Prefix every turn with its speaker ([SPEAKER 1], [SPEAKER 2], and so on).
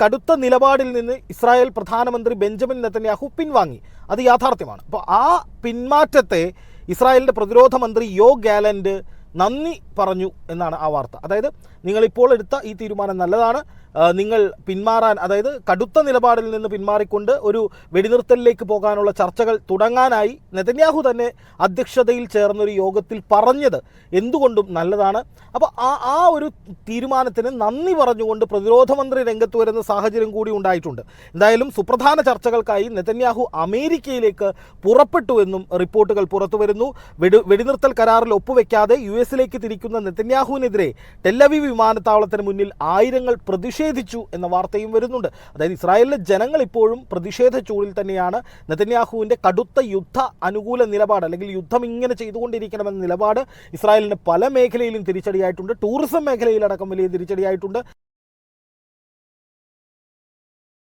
[SPEAKER 1] കടുത്ത നിലപാടിൽ നിന്ന് ഇസ്രായേൽ പ്രധാനമന്ത്രി ബെഞ്ചമിൻ നെതന്യാഹു പിൻവാങ്ങി. അത് യാഥാർത്ഥ്യമാണ്. അപ്പോൾ ആ പിന്മാറ്റത്തെ ഇസ്രായേലിൻ്റെ പ്രതിരോധ മന്ത്രി യോ ഗാലന്റ് നന്ദി പറഞ്ഞു എന്നാണ് ആ വാർത്ത. അതായത് നിങ്ങളിപ്പോൾ എടുത്ത ഈ തീരുമാനം നല്ലതാണ്, നിങ്ങൾ പിന്മാറാൻ, അതായത് കടുത്ത നിലപാടിൽ നിന്ന് പിന്മാറിക്കൊണ്ട് ഒരു വെടിനിർത്തലിലേക്ക് പോകാനുള്ള ചർച്ചകൾ തുടങ്ങാനായി നെതന്യാഹു തന്നെ അധ്യക്ഷതയിൽ ചേർന്നൊരു യോഗത്തിൽ പറഞ്ഞത് എന്തുകൊണ്ടും നല്ലതാണ്. അപ്പോൾ ആ ഒരു തീരുമാനത്തിന് നന്ദി പറഞ്ഞുകൊണ്ട് പ്രതിരോധ മന്ത്രി രംഗത്ത് വരുന്ന സാഹചര്യം കൂടി ഉണ്ടായിട്ടുണ്ട്. എന്തായാലും സുപ്രധാന ചർച്ചകൾക്കായി നെതന്യാഹു അമേരിക്കയിലേക്ക് പുറപ്പെട്ടുവെന്നും റിപ്പോർട്ടുകൾ പുറത്തു വരുന്നു. വെടിനിർത്തൽ കരാറിൽ ഒപ്പുവെക്കാതെ US-ലേക്ക് തിരിക്കുന്ന നെതന്യാഹുവിനെതിരെ ടെല്ലവീവ് വിമാനത്താവളത്തിന് മുന്നിൽ ആയിരങ്ങൾ പ്രതിഷേധിച്ചു എന്ന വാർത്തയും വരുന്നുണ്ട്. അതായത് ഇസ്രായേലിലെ ജനങ്ങൾ ഇപ്പോഴും പ്രതിഷേധ ചൂടിൽ തന്നെയാണ്. നെതന്യാഹുവിൻ്റെ കടുത്ത യുദ്ധ അനുകൂല നിലപാട്, അല്ലെങ്കിൽ യുദ്ധം ഇങ്ങനെ ചെയ്തുകൊണ്ടിരിക്കണമെന്ന നിലപാട് ഇസ്രായേലിന് പല മേഖലയിലും തിരിച്ചടിയായിട്ടുണ്ട്. ടൂറിസം മേഖലയിലടക്കം വലിയ തിരിച്ചടിയായിട്ടുണ്ട്.